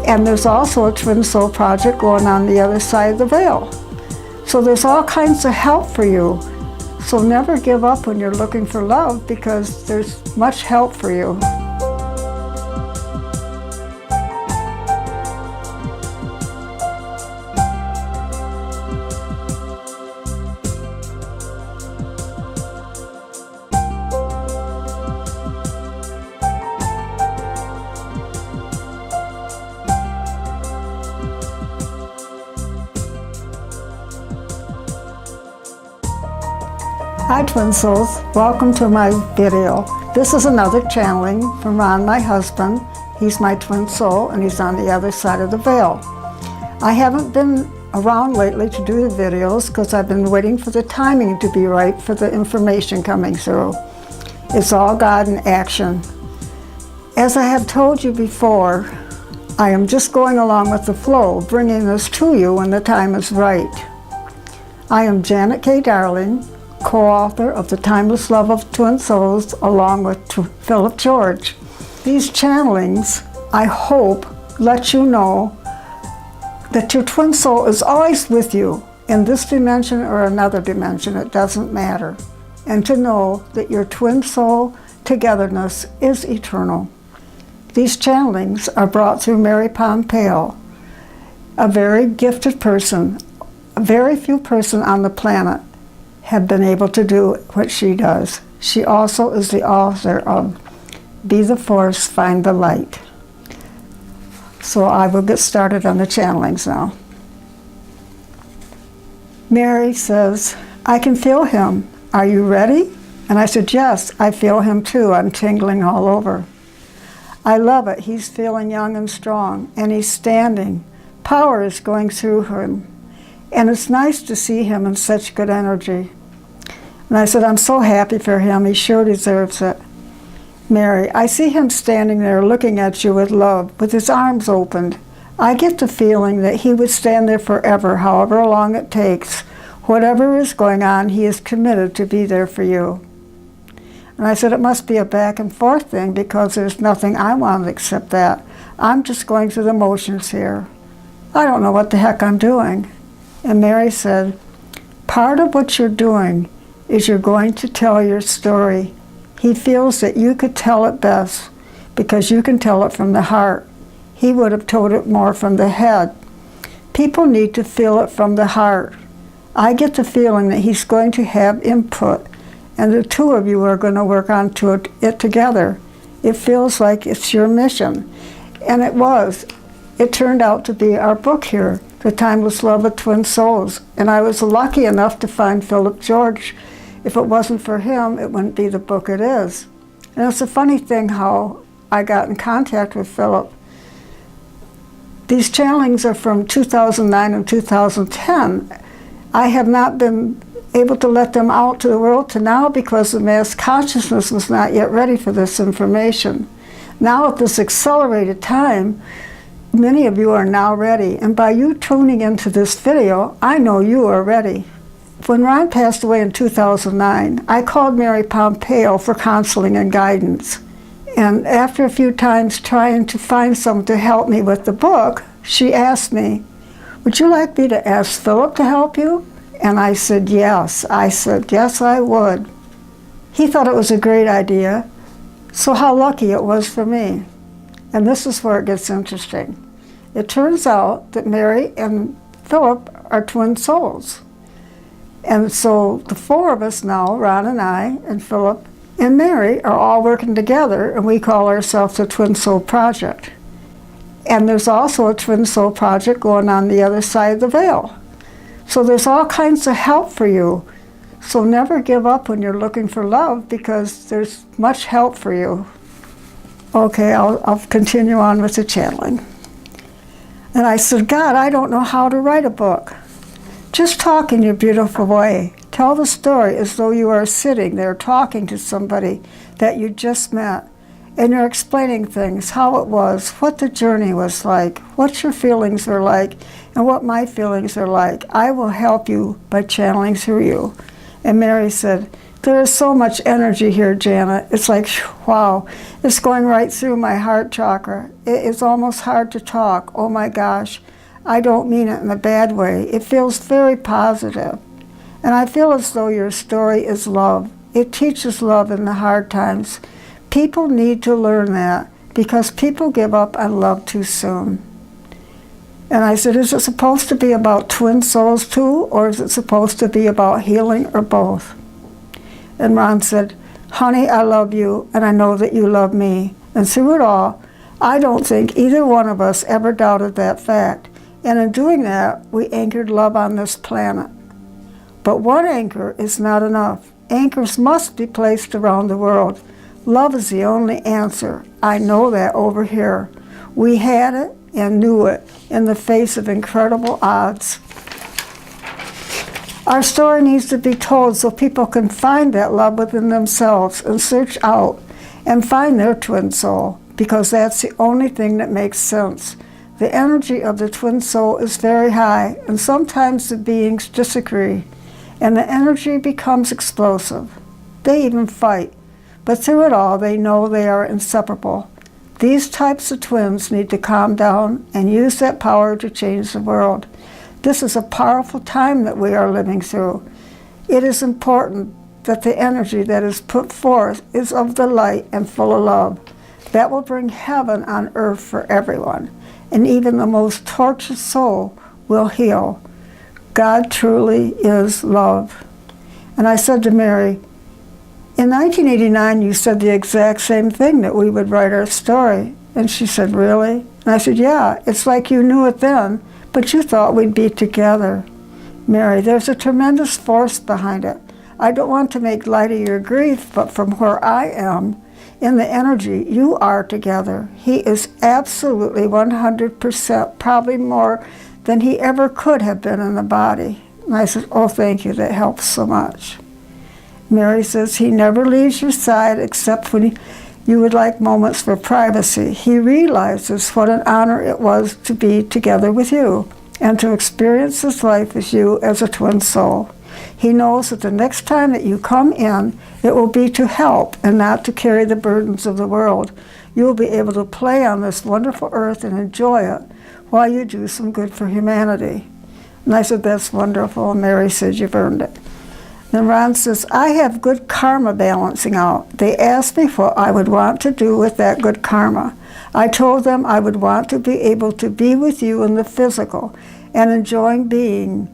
And there's also a Twin Soul project going on the other side of the veil. So there's all kinds of help for you. So never give up when you're looking for love, because there's much help for you. Hi Twin Souls, welcome to my video. This is another channeling from Ron, my husband. He's my twin soul and he's on the other side of the veil. I haven't been around lately to do the videos because I've been waiting for the timing to be right for the information coming through. It's all God in action. As I have told you before, I am just going along with the flow, bringing this to you when the time is right. I am Janet K. Darling, co-author of The Timeless Love of Twin Souls, along with Philip George. These channelings, I hope, let you know that your twin soul is always with you in this dimension or another dimension, it doesn't matter. And to know that your twin soul togetherness is eternal. These channelings are brought through Mary Pompeo, a very gifted person. Very few person on the planet have been able to do what she does. She also is the author of Be the Force, Find the Light. So I will get started on the channelings now. Mary says, I can feel him. Are you ready? And I said, yes, I feel him too. I'm tingling all over. I love it. He's feeling young and strong, and he's standing. Power is going through him. And it's nice to see him in such good energy. And I said, I'm so happy for him. He sure deserves it. Mary, I see him standing there looking at you with love, with his arms opened. I get the feeling that he would stand there forever, however long it takes. Whatever is going on, he is committed to be there for you. And I said, it must be a back and forth thing, because there's nothing I want except that. I'm just going through the motions here. I don't know what the heck I'm doing. And Mary said, part of what you're doing is you're going to tell your story. He feels that you could tell it best because you can tell it from the heart. He would have told it more from the head. People need to feel it from the heart. I get the feeling that he's going to have input, and the two of you are going to work on it together. It feels like it's your mission. And it was. It turned out to be our book here, The Timeless Love of Twin Souls. And I was lucky enough to find Philip George. If it wasn't for him, it wouldn't be the book it is. And it's a funny thing how I got in contact with Philip. These channelings are from 2009 and 2010. I have not been able to let them out to the world to now because the mass consciousness was not yet ready for this information. Now at this accelerated time, many of you are now ready. And by you tuning into this video, I know you are ready. When Ron passed away in 2009, I called Mary Pompeo for counseling and guidance. And after a few times trying to find someone to help me with the book, she asked me, would you like me to ask Philip to help you? And I said, yes. I said, yes, I would. He thought it was a great idea. So how lucky it was for me. And this is where it gets interesting. It turns out that Mary and Philip are twin souls. And so the four of us now, Ron and I, and Philip, and Mary, are all working together, and we call ourselves the Twin Soul Project. And there's also a Twin Soul Project going on the other side of the veil. So there's all kinds of help for you. So never give up when you're looking for love, because there's much help for you. Okay, I'll continue on with the channeling. And I said, God, I don't know how to write a book. Just talk in your beautiful way. Tell the story as though you are sitting there talking to somebody that you just met. And you're explaining things, how it was, what the journey was like, what your feelings were like, and what my feelings are like. I will help you by channeling through you. And Mary said, There is so much energy here, Janet. It's like, wow, it's going right through my heart chakra. It's almost hard to talk. Oh my gosh, I don't mean it in a bad way. It feels very positive. And I feel as though your story is love. It teaches love in the hard times. People need to learn that because people give up on love too soon. And I said, is it supposed to be about twin souls too, or is it supposed to be about healing, or both? And Ron said, honey, I love you, and I know that you love me. And through it all, I don't think either one of us ever doubted that fact. And in doing that, we anchored love on this planet. But one anchor is not enough. Anchors must be placed around the world. Love is the only answer. I know that over here. We had it and knew it in the face of incredible odds. Our story needs to be told so people can find that love within themselves and search out and find their twin soul, because that's the only thing that makes sense. The energy of the twin soul is very high, and sometimes the beings disagree, and the energy becomes explosive. They even fight, but through it all, they know they are inseparable. These types of twins need to calm down and use that power to change the world. This is a powerful time that we are living through. It is important that the energy that is put forth is of the light and full of love. That will bring heaven on earth for everyone, and even the most tortured soul will heal. God truly is love. And I said to Mary, in 1989, you said the exact same thing, that we would write our story. And she said, really? And I said, yeah, it's like you knew it then, but you thought we'd be together. Mary, there's a tremendous force behind it. I don't want to make light of your grief, but from where I am, in the energy, you are together. He is absolutely 100%, probably more than he ever could have been in the body. And I said, oh, thank you, that helps so much. Mary says, he never leaves your side except when you would like moments for privacy. He realizes what an honor it was to be together with you and to experience this life with you as a twin soul. He knows that the next time that you come in, it will be to help and not to carry the burdens of the world. You will be able to play on this wonderful earth and enjoy it while you do some good for humanity. And I said, that's wonderful. And Mary said, you've earned it. Then Ron says, I have good karma balancing out. They asked me what I would want to do with that good karma. I told them I would want to be able to be with you in the physical and enjoying being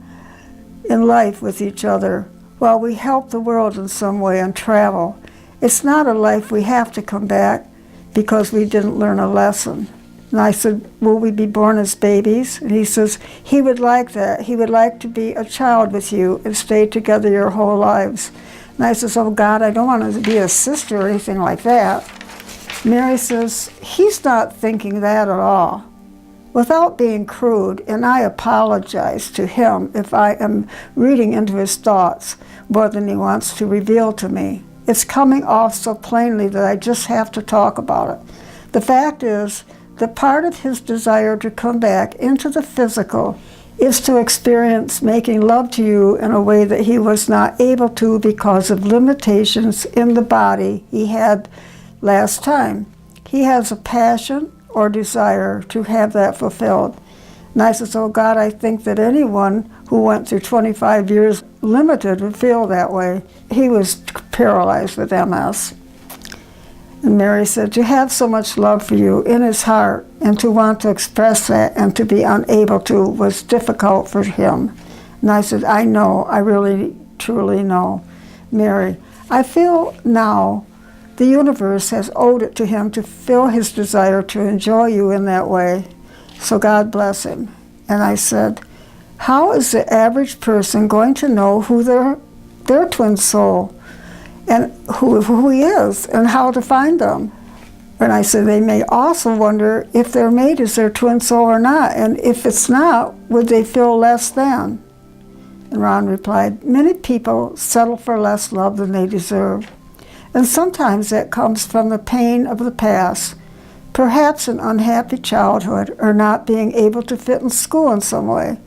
in life with each other while we help the world in some way and travel. It's not a life we have to come back because we didn't learn a lesson. And I said, will we be born as babies? And he says, he would like that. He would like to be a child with you and stay together your whole lives. And I says, oh God, I don't want to be a sister or anything like that. Mary says, he's not thinking that at all. Without being crude, and I apologize to him if I am reading into his thoughts more than he wants to reveal to me. It's coming off so plainly that I just have to talk about it. The fact is, the part of his desire to come back into the physical is to experience making love to you in a way that he was not able to because of limitations in the body he had last time. He has a passion or desire to have that fulfilled. And I said, oh God, I think that anyone who went through 25 years limited would feel that way. He was paralyzed with MS. And Mary said, to have so much love for you in his heart and to want to express that and to be unable to was difficult for him. And I said, I know, I really, truly know. Mary, I feel now the universe has owed it to him to fulfill his desire to enjoy you in that way. So God bless him. And I said, how is the average person going to know who their twin soul and who he is and how to find them? And I said, they may also wonder if their mate is their twin soul or not, and if it's not, would they feel less than? And Ron replied, many people settle for less love than they deserve. And sometimes that comes from the pain of the past, perhaps an unhappy childhood or not being able to fit in school in some way.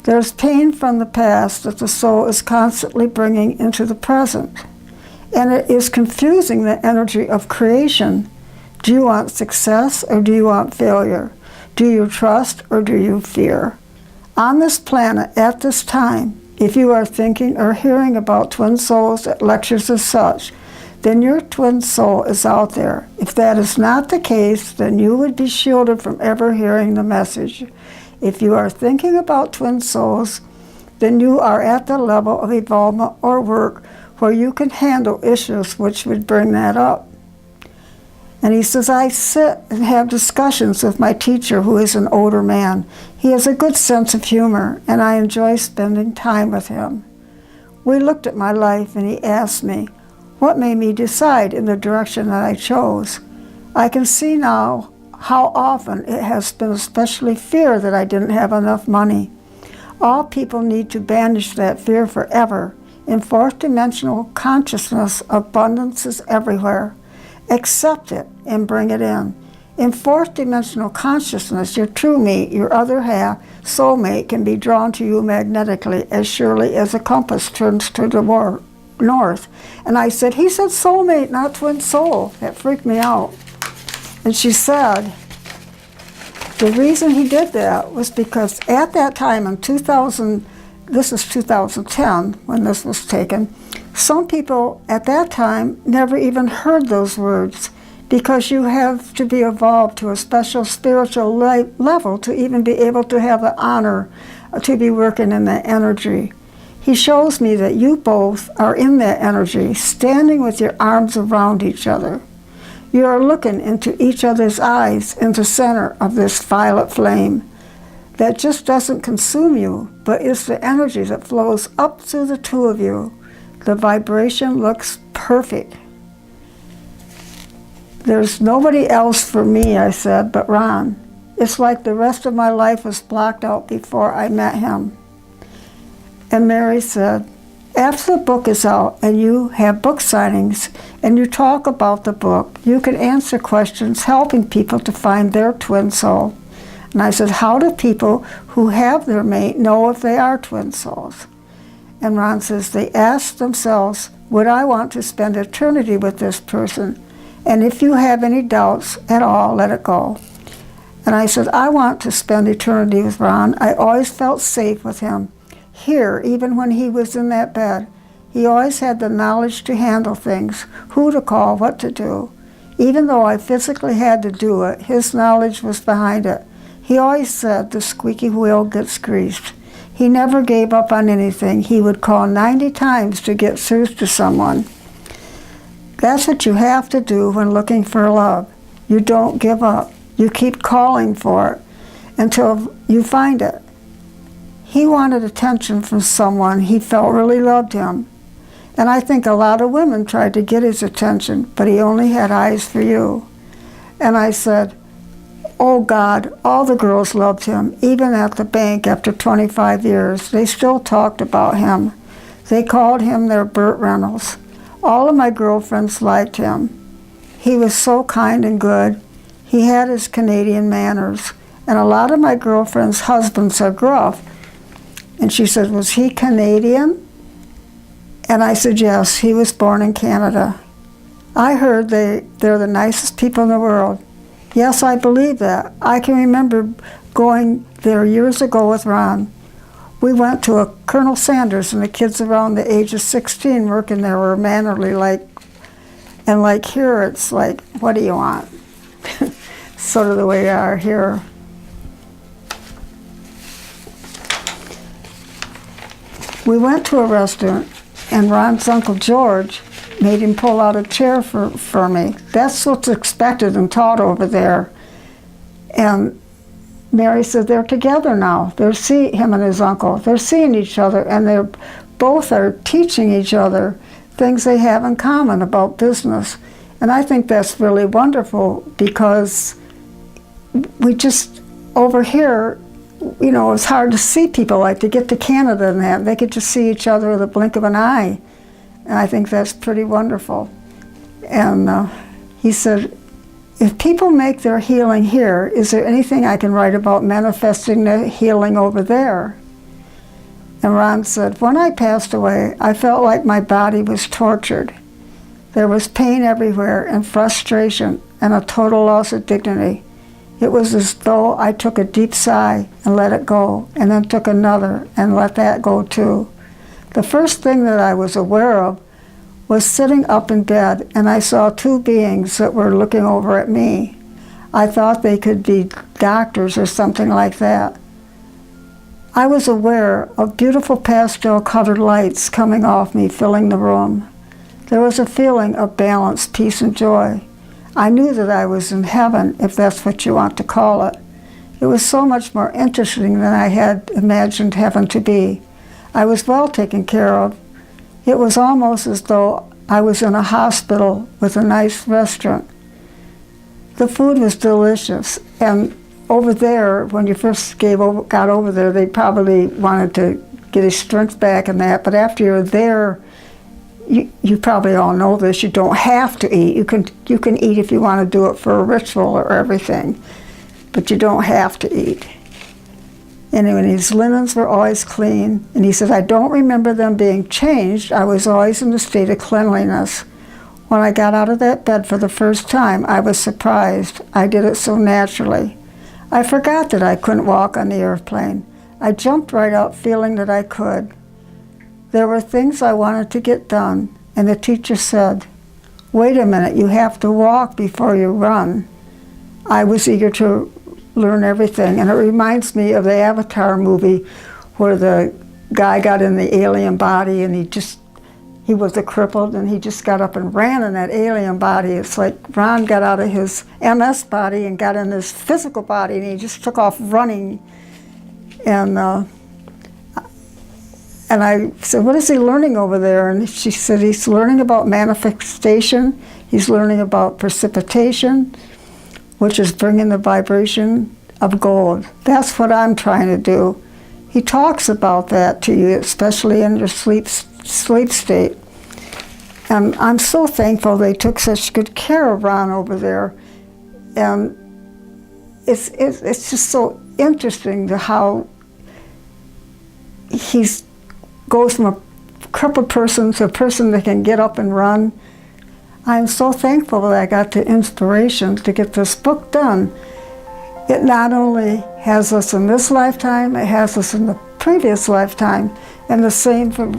There's pain from the past that the soul is constantly bringing into the present. and it is confusing the energy of creation. Do you want success or do you want failure? Do you trust or do you fear? On this planet at this time, if you are thinking or hearing about twin souls at lectures as such, then your twin soul is out there. If that is not the case, then you would be shielded from ever hearing the message. If you are thinking about twin souls, then you are at the level of evolvement or work where you can handle issues which would bring that up. And he says, I sit and have discussions with my teacher, who is an older man. He has a good sense of humor, and I enjoy spending time with him. We looked at my life, and he asked me, what made me decide in the direction that I chose? I can see now how often it has been especially fear that I didn't have enough money. All people need to banish that fear forever. In fourth dimensional consciousness, abundance is everywhere. Accept it and bring it in. In fourth dimensional consciousness, your true mate, your other half, soulmate, can be drawn to you magnetically as surely as a compass turns to the north. And I said, he said soulmate, not twin soul. That freaked me out. And she said, the reason he did that was because at that time in 2000, this is 2010 when this was taken, some people at that time never even heard those words, because you have to be evolved to a special spiritual level to even be able to have the honor to be working in that energy. He shows me that you both are in that energy, standing with your arms around each other. You are looking into each other's eyes in the center of this violet flame that just doesn't consume you, but is the energy that flows up through the two of you. The vibration looks perfect. There's nobody else for me, I said, but Ron. It's like the rest of my life was blocked out before I met him. And Mary said, after the book is out and you have book signings and you talk about the book, you can answer questions helping people to find their twin soul. And I said, how do people who have their mate know if they are twin souls? And Ron says, they ask themselves, would I want to spend eternity with this person? And if you have any doubts at all, let it go. And I said, I want to spend eternity with Ron. I always felt safe with him. Here, even when he was in that bed, he always had the knowledge to handle things, who to call, what to do. Even though I physically had to do it, his knowledge was behind it. He always said the squeaky wheel gets greased. He never gave up on anything. He would call 90 times to get through to someone. That's what you have to do when looking for love. You don't give up. You keep calling for it until you find it. He wanted attention from someone he felt really loved him. And I think a lot of women tried to get his attention, but he only had eyes for you. And I said, oh God, all the girls loved him. Even at the bank after 25 years, they still talked about him. They called him their Burt Reynolds. All of my girlfriends liked him. He was so kind and good. He had his Canadian manners. And a lot of my girlfriends' husbands are gruff. And she said, was he Canadian? And I said, yes, he was born in Canada. I heard they're the nicest people in the world. Yes, I believe that. I can remember going there years ago with Ron. We went to a Colonel Sanders, and the kids around the age of 16 working there were mannerly, and like here it's like, what do you want? Sort of the way we are here. We went to a restaurant, and Ron's Uncle George made him pull out a chair for me. That's what's expected and taught over there. And Mary said they're together now. Him and his uncle. They're seeing each other, and they're both are teaching each other things they have in common about business. And I think that's really wonderful, because we just, over here, you know, it's hard to see people like to get to Canada and that. They could just see each other with a blink of an eye. And I think that's pretty wonderful. And he said, if people make their healing here, is there anything I can write about manifesting the healing over there? And Ron said, when I passed away, I felt like my body was tortured. There was pain everywhere and frustration and a total loss of dignity. It was as though I took a deep sigh and let it go, and then took another and let that go too. The first thing that I was aware of was sitting up in bed, and I saw two beings that were looking over at me. I thought they could be doctors or something like that. I was aware of beautiful pastel-colored lights coming off me, filling the room. There was a feeling of balance, peace, and joy. I knew that I was in heaven, if that's what you want to call it. It was so much more interesting than I had imagined heaven to be. I was well taken care of. It was almost as though I was in a hospital with a nice restaurant. The food was delicious, and over there, when you first got over there, they probably wanted to get his strength back and that, but after you're there, you probably all know this, you don't have to eat. You can eat if you want to do it for a ritual or everything, but you don't have to eat. Anyway, his linens were always clean, and he said, I don't remember them being changed. I was always in a state of cleanliness. When I got out of that bed for the first time, I was surprised. I did it so naturally. I forgot that I couldn't walk on the airplane. I jumped right up feeling that I could. There were things I wanted to get done, and the teacher said, wait a minute, you have to walk before you run. I was eager to learn everything, and it reminds me of the Avatar movie where the guy got in the alien body and he was a crippled, and he just got up and ran in that alien body. It's like Ron got out of his MS body and got in this physical body, and he just took off running. And I said, what is he learning over there? And she said, he's learning about manifestation. He's learning about precipitation, which is bringing the vibration of gold. That's what I'm trying to do. He talks about that to you, especially in your sleep state. And I'm so thankful they took such good care of Ron over there. And it's just so interesting to how he's goes from a crippled person to a person that can get up and run. I'm so thankful that I got the inspiration to get this book done. It not only has us in this lifetime, it has us in the previous lifetime, and the same for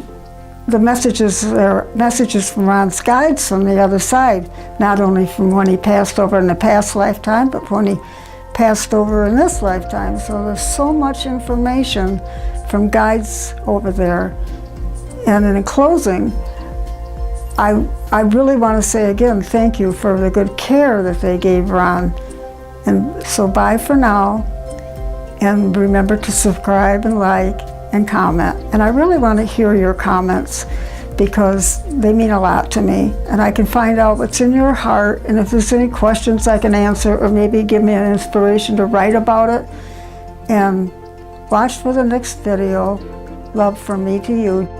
the messages. There are messages from Ron's guides from the other side, not only from when he passed over in the past lifetime, but when he passed over in this lifetime. So there's so much information from guides over there. And in closing, I really want to say again, thank you for the good care that they gave Ron. And so bye for now, and remember to subscribe and like and comment. And I really want to hear your comments because they mean a lot to me, and I can find out what's in your heart, and if there's any questions I can answer, or maybe give me an inspiration to write about it. And watch for the next video. Love from me to you.